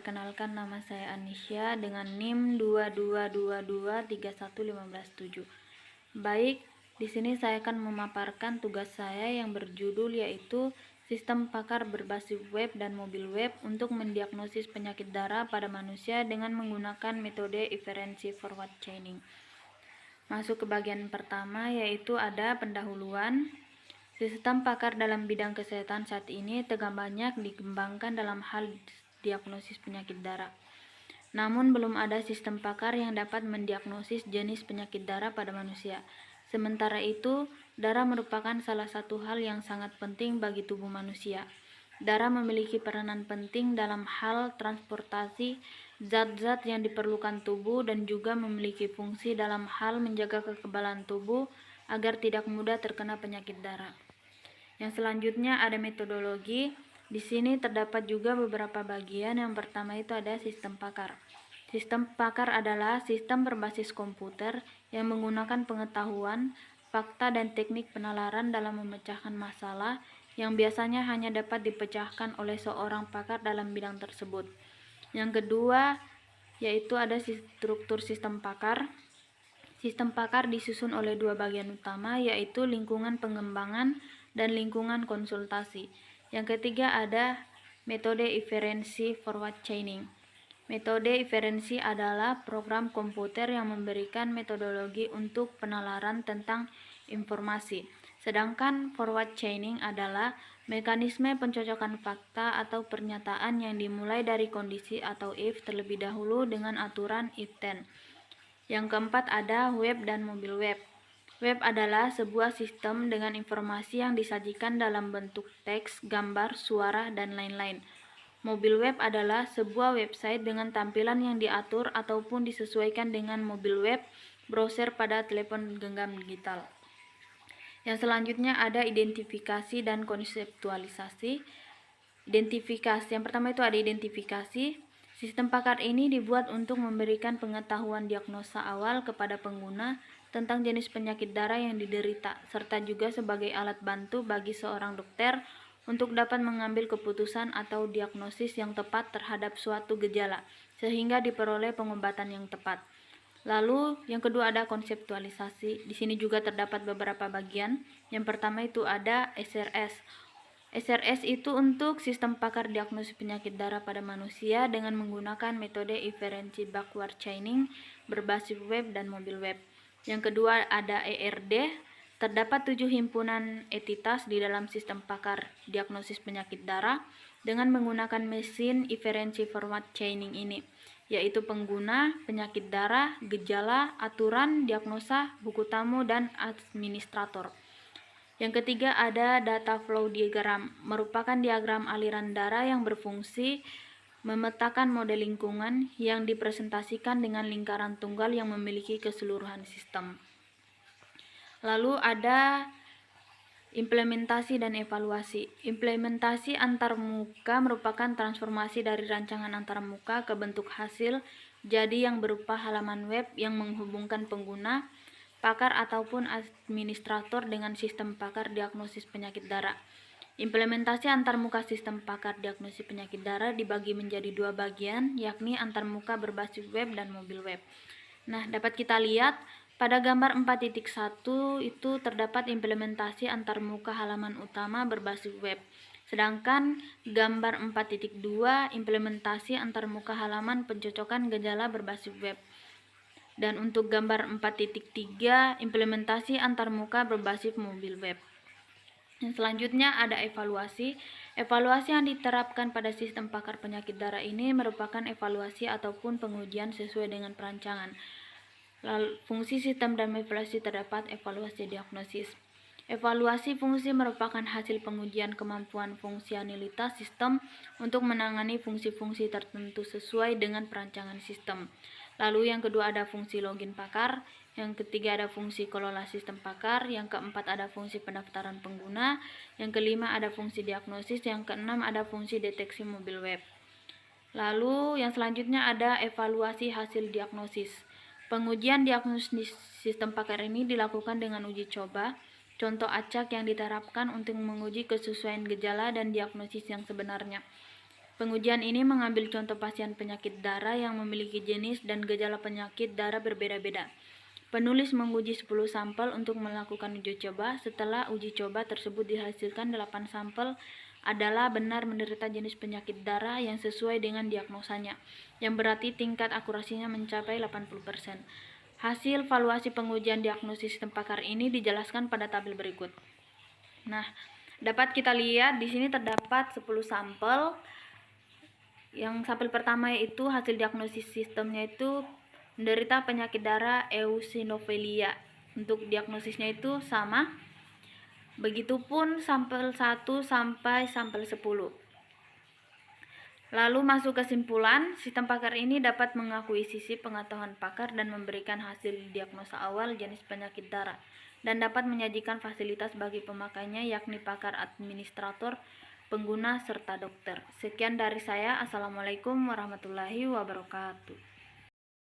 perkenalkan, nama saya Anisya dengan NIM 222231517. Baik, di sini saya akan memaparkan tugas saya yang berjudul yaitu Sistem Pakar berbasis web dan mobil web untuk mendiagnosis penyakit darah pada manusia dengan menggunakan metode inferensi forward chaining. Masuk ke bagian pertama, yaitu ada pendahuluan. Sistem pakar dalam bidang kesehatan saat ini tengah banyak dikembangkan dalam hal diagnosis penyakit darah. Namun belum ada sistem pakar yang dapat mendiagnosis jenis penyakit darah pada manusia. Sementara itu, darah merupakan salah satu hal yang sangat penting bagi tubuh manusia. Darah memiliki peranan penting dalam hal transportasi zat-zat yang diperlukan tubuh dan juga memiliki fungsi dalam hal menjaga kekebalan tubuh agar tidak mudah terkena penyakit darah. Yang selanjutnya ada metodologi. Di sini terdapat juga beberapa bagian. Yang pertama itu ada sistem pakar. Sistem pakar adalah sistem berbasis komputer yang menggunakan pengetahuan, fakta, dan teknik penalaran dalam memecahkan masalah yang biasanya hanya dapat dipecahkan oleh seorang pakar dalam bidang tersebut. Yang kedua yaitu ada struktur sistem pakar. Sistem pakar disusun oleh dua bagian utama, yaitu lingkungan pengembangan dan lingkungan konsultasi. Yang ketiga ada metode inferensi forward chaining. Metode inferensi adalah program komputer yang memberikan metodologi untuk penalaran tentang informasi. Sedangkan forward chaining adalah mekanisme pencocokan fakta atau pernyataan yang dimulai dari kondisi atau if terlebih dahulu dengan aturan if then. Yang keempat ada web dan mobil web. Web adalah sebuah sistem dengan informasi yang disajikan dalam bentuk teks, gambar, suara, dan lain-lain. Mobil web adalah sebuah website dengan tampilan yang diatur ataupun disesuaikan dengan mobil web browser pada telepon genggam digital. Yang selanjutnya ada identifikasi dan konseptualisasi. Yang pertama itu ada identifikasi. Sistem pakar ini dibuat untuk memberikan pengetahuan diagnosa awal kepada pengguna tentang jenis penyakit darah yang diderita, serta juga sebagai alat bantu bagi seorang dokter untuk dapat mengambil keputusan atau diagnosis yang tepat terhadap suatu gejala, sehingga diperoleh pengobatan yang tepat. Lalu yang kedua ada konseptualisasi. Di sini juga terdapat beberapa bagian. Yang pertama itu ada SRS. SRS itu untuk sistem pakar diagnosis penyakit darah pada manusia dengan menggunakan metode inferensi backward chaining berbasis web dan mobil web. Yang kedua ada ERD. Terdapat 7 himpunan entitas di dalam sistem pakar diagnosis penyakit darah dengan menggunakan mesin inferensi forward chaining ini, yaitu pengguna, penyakit darah, gejala, aturan, diagnosa, buku tamu, dan administrator. Yang ketiga ada data flow diagram, merupakan diagram aliran darah yang berfungsi memetakan model lingkungan yang dipresentasikan dengan lingkaran tunggal yang memiliki keseluruhan sistem. Lalu ada implementasi dan evaluasi. Implementasi antarmuka merupakan transformasi dari rancangan antarmuka ke bentuk hasil jadi yang berupa halaman web yang menghubungkan pengguna, pakar ataupun administrator dengan sistem pakar diagnosis penyakit darah. Implementasi antarmuka sistem pakar diagnosis penyakit darah dibagi menjadi dua bagian, yakni antarmuka berbasis web dan mobil web. Nah, dapat kita lihat pada gambar 4.1 itu terdapat implementasi antarmuka halaman utama berbasis web. Sedangkan gambar 4.2 implementasi antarmuka halaman pencocokan gejala berbasis web. Dan untuk gambar 4.3 implementasi antarmuka berbasis mobil web. Yang selanjutnya ada evaluasi. Evaluasi yang diterapkan pada sistem pakar penyakit darah ini merupakan evaluasi ataupun pengujian sesuai dengan perancangan. Lalu, fungsi sistem dan evaluasi terdapat evaluasi diagnosis. Evaluasi fungsi merupakan hasil pengujian kemampuan fungsionalitas sistem untuk menangani fungsi-fungsi tertentu sesuai dengan perancangan sistem. Lalu yang kedua ada fungsi login pakar, yang ketiga ada fungsi kelola sistem pakar, yang keempat ada fungsi pendaftaran pengguna, yang kelima ada fungsi diagnosis, yang keenam ada fungsi deteksi mobil web. Lalu yang selanjutnya ada evaluasi hasil diagnosis. Pengujian diagnosis sistem pakar ini dilakukan dengan uji coba, contoh acak yang diterapkan untuk menguji kesesuaian gejala dan diagnosis yang sebenarnya. Pengujian ini mengambil contoh pasien penyakit darah yang memiliki jenis dan gejala penyakit darah berbeda-beda. Penulis menguji 10 sampel untuk melakukan uji coba. Setelah uji coba tersebut dihasilkan 8 sampel adalah benar menderita jenis penyakit darah yang sesuai dengan diagnosanya, yang berarti tingkat akurasinya mencapai 80%. Hasil valuasi pengujian diagnosis sistem pakar ini dijelaskan pada tabel berikut. Nah, dapat kita lihat di sini terdapat 10 sampel. Yang sampel pertama yaitu hasil diagnosis sistemnya itu menderita penyakit darah eosinofilia. Untuk diagnosisnya itu sama. Begitupun sampel 1 sampai sampel 10. Lalu masuk kesimpulan, sistem pakar ini dapat mengakui sisi pengetahuan pakar dan memberikan hasil diagnosa awal jenis penyakit darah, dan dapat menyajikan fasilitas bagi pemakainya yakni pakar, administrator, pengguna, serta dokter. Sekian dari saya. Assalamualaikum warahmatullahi wabarakatuh.